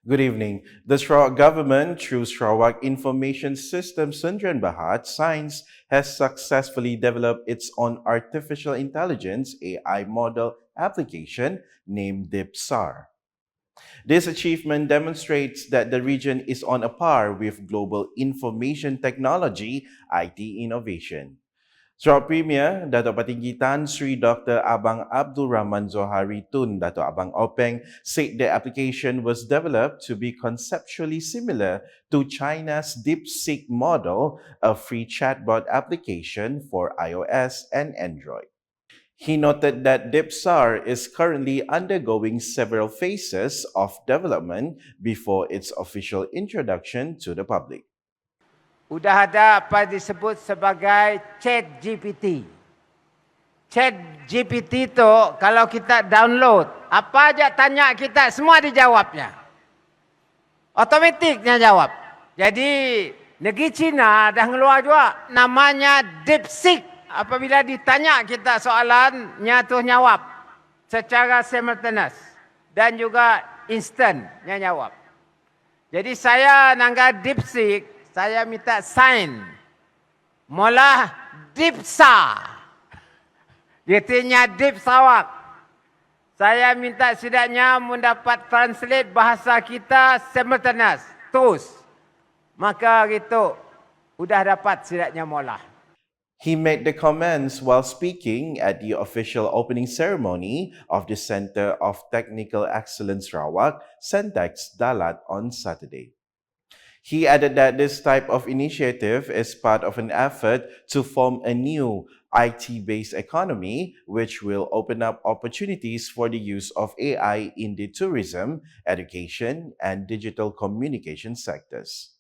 Good evening. The Sarawak government, through Sarawak Information System Sdn Bhd Science, has successfully developed its own artificial intelligence AI model application named DeepSAR. This achievement demonstrates that the region is on a par with global information technology IT innovation. Sarawak Premier Datuk Patinggi Tan Sri Dr. Abang Abdul Rahman Zohari Tun Datuk Abang Openg said the application was developed to be conceptually similar to China's DeepSeek model, a free chatbot application for iOS and Android. He noted that DeepSAR is currently undergoing several phases of development before its official introduction to the public. Sudah ada apa disebut sebagai chat GPT. Chat GPT tu kalau kita download, apa aja tanya kita semua dijawabnya. Otomatiknya jawab. Jadi negeri China dah ngeluar juga namanya DeepSeek. Apabila ditanya kita soalannya tu jawab secara simultaneous dan juga instantnya jawab. Jadi saya nangga DeepSeek, saya minta sign. Mula Deepsa. Artinya Deep Sarawak. Saya minta setidaknya mendapat translate bahasa kita simultaneous. Terus. Maka gitu. Sudah dapat setidaknya mula. He made the comments while speaking at the official opening ceremony of the Center of Technical Excellence Sarawak, CENTEXS Dalat on Saturday. He added that this type of initiative is part of an effort to form a new IT-based economy which will open up opportunities for the use of AI in the tourism, education, and digital communication sectors.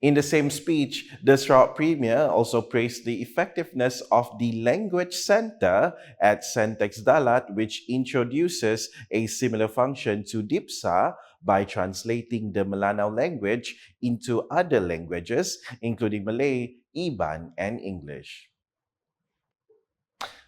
In the same speech, the Sarawak Premier also praised the effectiveness of the Language Centre at CENTEXS Dalat, which introduces a similar function to DeepSAR by translating the Melanau language into other languages, including Malay, Iban, and English.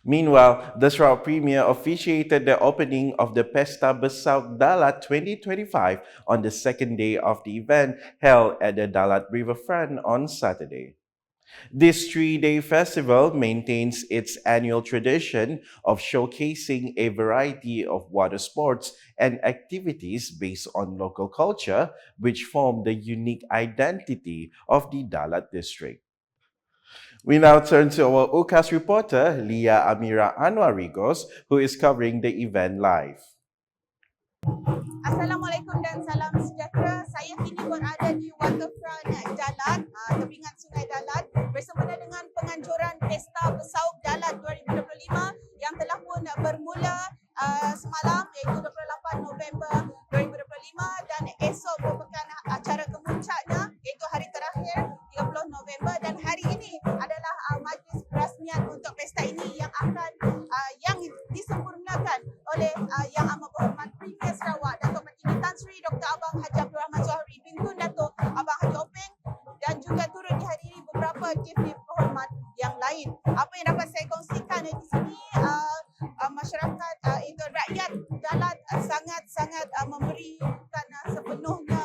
Meanwhile, the Sarawak Premier officiated the opening of the Pesta Besaug Dalat 2025 on the second day of the event held at the Dalat Riverfront on Saturday. This three-day festival maintains its annual tradition of showcasing a variety of water sports and activities based on local culture, which form the unique identity of the Dalat district. We now turn to our UCAS reporter, Leah Amira Anwarigos, who is covering the event live. Assalamualaikum dan salam sejahtera. Saya kini berada di waterfront Dalat, tebingan Sungai Dalat, bersempena dengan penganjuran Pesta Besaug Dalat 2025 yang telah pun bermula semalam iaitu 28 November 2025 dan esok merupakan acara kemuncaknya iaitu hari terakhir 30 November dan hari ini adalah majlis perasmian untuk pesta ini yang akan yang disempurnakan oleh Yang Amat Berhormat Premier Sarawak Datuk Patinggi Tan Sri Dr. Abang Haji Abdul Rahman Zohari Bintun Datuk Abang Haji Openg dan juga turut dihadiri beberapa chief-chief berhormat yang lain. Apa yang dapat saya kongsikan di sini, masyarakat itu rakyat Dalat sangat-sangat memberikan sepenuhnya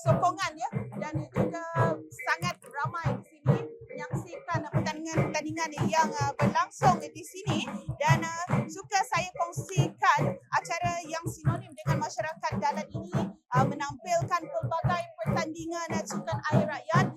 sokongan ya dan juga sangat ramai di sini menyaksikan pertandingan yang berlangsung di sini dan suka saya kongsikan acara yang sinonim dengan masyarakat Dalat ini menampilkan pelbagai pertandingan sukan air rakyat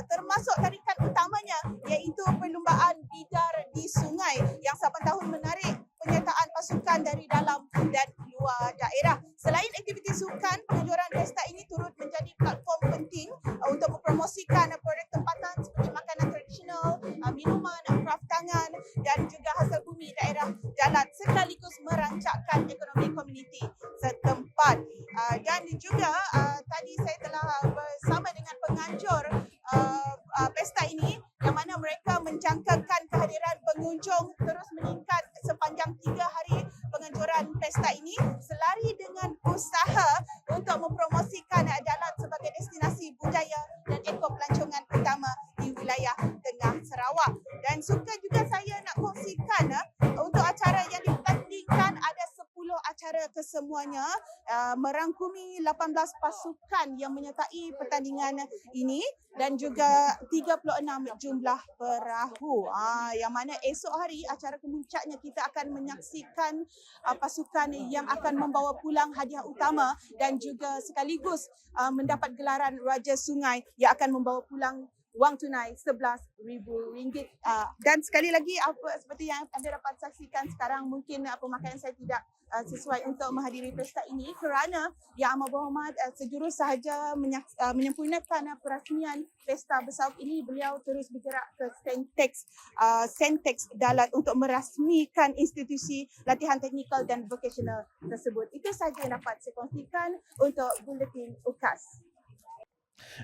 termasuk tarikan utamanya iaitu perlumbaan bidar di sungai yang saban tahun menarik penyertaan pasukan dari dalam dan luar daerah. Selain aktiviti sukan, penganjuran pesta ini turut menjadi platform penting untuk mempromosikan produk tempatan seperti makanan tradisional, minuman, kraft tangan dan juga hasil bumi daerah Dalat sekaligus merancangkan ekonomi komuniti setempat. Dan juga tadi saya telah bersama dengan penganjur pesta ini yang mana mereka menjangkakan kehadiran pengunjung terus meningkat sepanjang 3 hari penganjuran pesta ini selari dengan usaha untuk mempromosikan Dalat sebagai destinasi budaya dan ekopelancongan utama di wilayah Tengah Sarawak. Dan suka juga saya nak kongsikan untuk acara yang dipertandingkan ada 10 acara semuanya merangkumi 18 pasukan yang menyertai pertandingan ini dan juga 36 jumlah perahu. Yang mana esok hari acara kemuncaknya kita akan menyaksikan pasukan yang akan membawa pulang hadiah utama dan juga sekaligus mendapat gelaran Raja Sungai yang akan membawa pulang wang tunai RM11,000. Dan sekali lagi seperti yang anda dapat saksikan sekarang, mungkin pemakaian saya tidak sesuai untuk menghadiri pesta ini kerana Yang Amat Berhormat sejurus sahaja menyempurnakan perasmian Pesta Besaug ini. Beliau terus bergerak ke CENTEXS Dalat untuk merasmikan institusi latihan teknikal dan vocational tersebut. Itu sahaja yang dapat saya kongsikan untuk Buletin UKAS.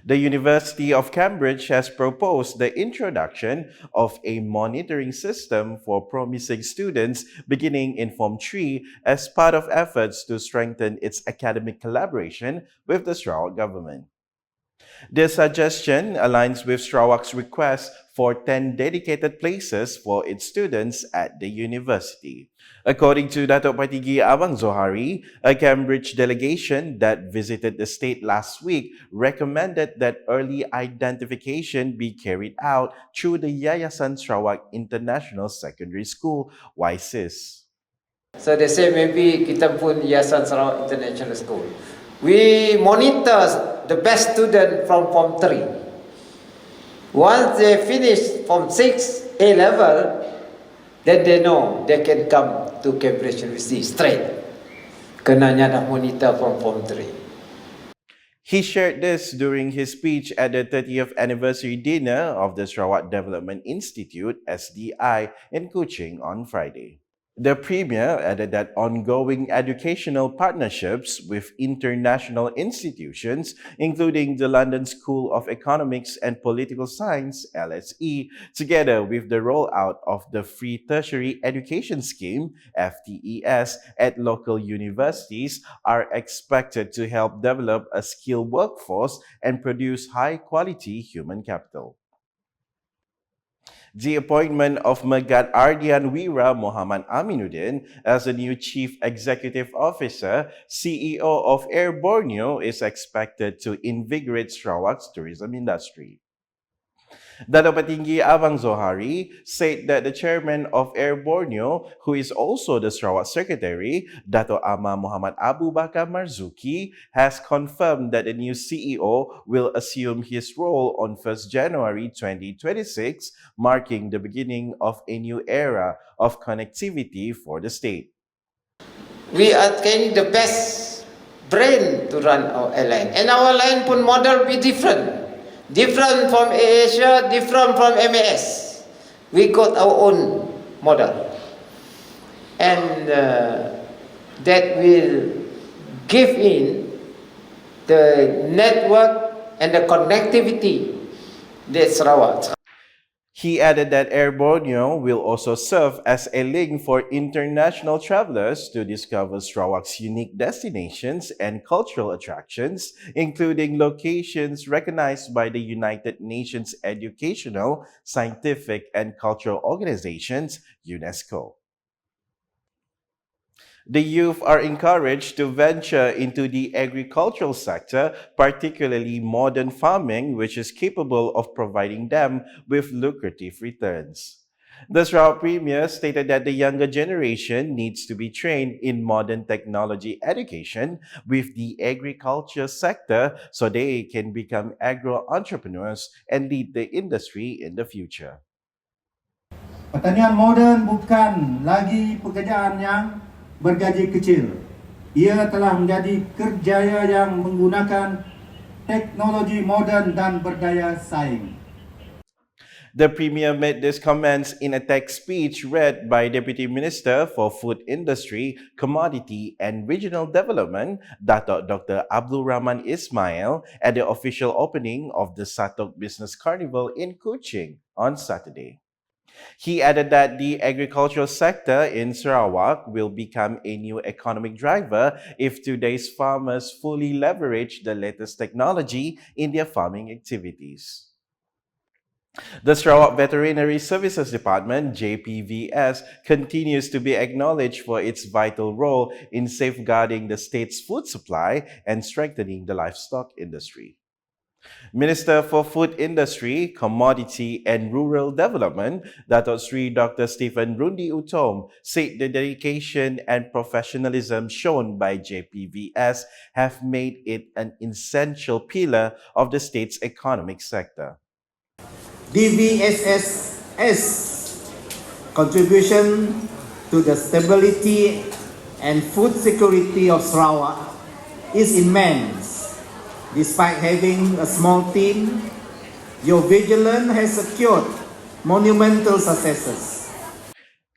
The University of Cambridge has proposed the introduction of a monitoring system for promising students beginning in Form 3 as part of efforts to strengthen its academic collaboration with the Sarawak government. This suggestion aligns with Sarawak's request for 10 dedicated places for its students at the university. According to Datuk Parity Abang Zohari, a Cambridge delegation that visited the state last week recommended that early identification be carried out through the Yayasan Sarawak International Secondary School, YSIS. So they say maybe kita pun Yayasan Sarawak International School. We monitor the best student from Form 3. Once they finish Form 6 A level, then they know they can come to Cambridge University straight. Kenanya dah monitor from Form 3. He shared this during his speech at the 30th anniversary dinner of the Sarawak Development Institute, SDI, in Kuching on Friday. The Premier added that ongoing educational partnerships with international institutions, including the London School of Economics and Political Science, LSE, together with the rollout of the Free Tertiary Education Scheme, FTES, at local universities, are expected to help develop a skilled workforce and produce high-quality human capital. The appointment of Megat Ardian Wira Muhammad Aminuddin as the new Chief Executive Officer, CEO of AirBorneo, is expected to invigorate Sarawak's tourism industry. Datuk Petinggi Abang Zohari said that the chairman of AirBorneo, who is also the Sarawak Secretary, Datuk Amar Muhammad Abu Bakar Marzuki, has confirmed that the new CEO will assume his role on 1st January 2026, marking the beginning of a new era of connectivity for the state. We are getting the best brain to run our airline, and our airline pun model be different. Different from Asia, different from MAS. We got our own model. And that will give in the network and the connectivity that Sarawak. He added that AirBorneo will also serve as a link for international travelers to discover Sarawak's unique destinations and cultural attractions, including locations recognized by the United Nations Educational, Scientific and Cultural Organizations, UNESCO. The youth are encouraged to venture into the agricultural sector, particularly modern farming, which is capable of providing them with lucrative returns. The Sarawak Premier stated that the younger generation needs to be trained in modern technology education with the agriculture sector so they can become agro-entrepreneurs and lead the industry in the future. Pertanian moden bukan lagi pekerjaan yang bergaji kecil. Ia telah menjadi kerjaya yang menggunakan teknologi moden dan berdaya saing. The Premier made these comments in a text speech read by Deputy Minister for Food Industry, Commodity and Regional Development, Datuk Dr. Abdul Rahman Ismail, at the official opening of the Satok Business Carnival in Kuching on Saturday. He added that the agricultural sector in Sarawak will become a new economic driver if today's farmers fully leverage the latest technology in their farming activities. The Sarawak Veterinary Services Department, JPVS, continues to be acknowledged for its vital role in safeguarding the state's food supply and strengthening the livestock industry. Minister for Food Industry, Commodity and Rural Development, Dato Sri Dr. Stephen Rundi Utom, said the dedication and professionalism shown by JPVS have made it an essential pillar of the state's economic sector. DVSS's contribution to the stability and food security of Sarawak is immense. Despite having a small team, your vigilance has secured monumental successes.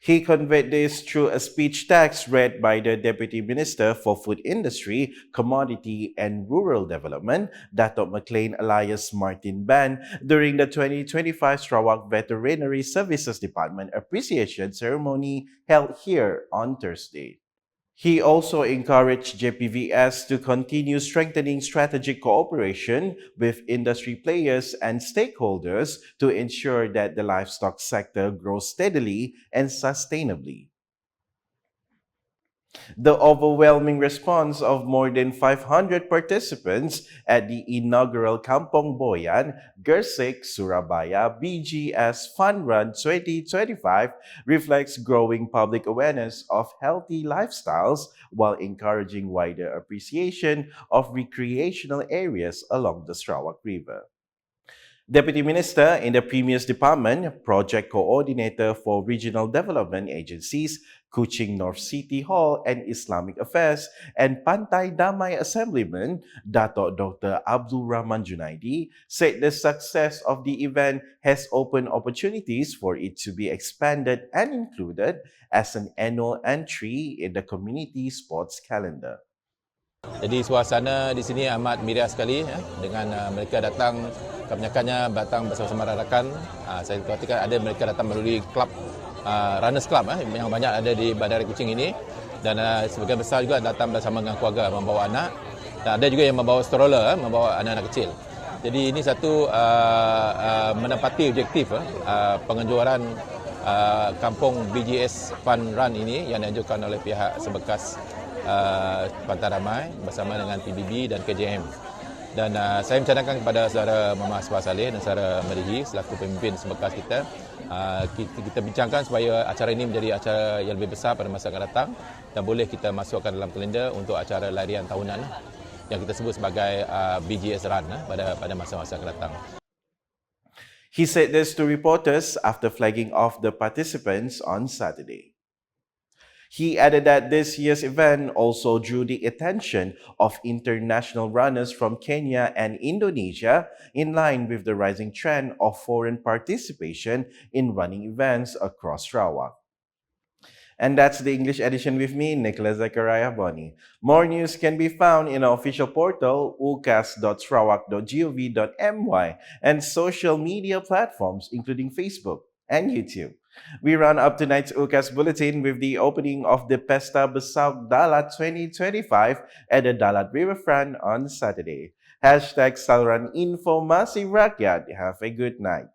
He conveyed this through a speech text read by the Deputy Minister for Food Industry, Commodity and Rural Development, Dato McLean Elias Martin Ban, during the 2025 Sarawak Veterinary Services Department Appreciation Ceremony held here on Thursday. He also encouraged JPVS to continue strengthening strategic cooperation with industry players and stakeholders to ensure that the livestock sector grows steadily and sustainably. The overwhelming response of more than 500 participants at the inaugural Kampung Boyan Gersik Surabaya BGS Fun Run 2025 reflects growing public awareness of healthy lifestyles while encouraging wider appreciation of recreational areas along the Sarawak River. Deputy Minister in the Premier's Department, Project Coordinator for Regional Development Agencies, Kuching North City Hall and Islamic Affairs, and Pantai Damai Assemblyman, Dato Dr. Abdul Rahman Junaidi, said the success of the event has opened opportunities for it to be expanded and included as an annual entry in the community sports calendar. Jadi suasana di sini amat meriah sekali dengan mereka datang, kebanyakannya datang bersama-sama rakan. Saya perhatikan ada mereka datang melalui klub Runners Club yang banyak ada di Bandar Kuching ini, dan sebagian besar juga datang bersama dengan keluarga membawa anak, dan ada juga yang membawa stroller, membawa anak-anak kecil. Jadi ini satu menepati objektif penganjuran Kampung BGS Fun Run ini yang dianjurkan oleh pihak sebekas Pantai Ramai bersama dengan PBB dan KJM. Dan saya mencadangkan kepada saudara Mama Asfar Saleh dan saudara Merigi selaku pemimpin sebekas kita, kita bincangkan supaya acara ini menjadi acara yang lebih besar pada masa akan datang dan boleh kita masukkan dalam kalender untuk acara larian tahunan yang kita sebut sebagai BGS Run pada masa-masa akan datang. He said this to reporters after flagging off the participants on Saturday. He added that this year's event also drew the attention of international runners from Kenya and Indonesia, in line with the rising trend of foreign participation in running events across Sarawak. And that's the English edition with me, Nicholas Zechariah Boni. More news can be found in our official portal, ucas.sarawak.gov.my, and social media platforms, including Facebook and YouTube. We run up tonight's UCAS Bulletin with the opening of the Pesta Besaug Dalat 2025 at the Dalat Riverfront on Saturday. #Saluran Informasi Rakyat. Have a good night.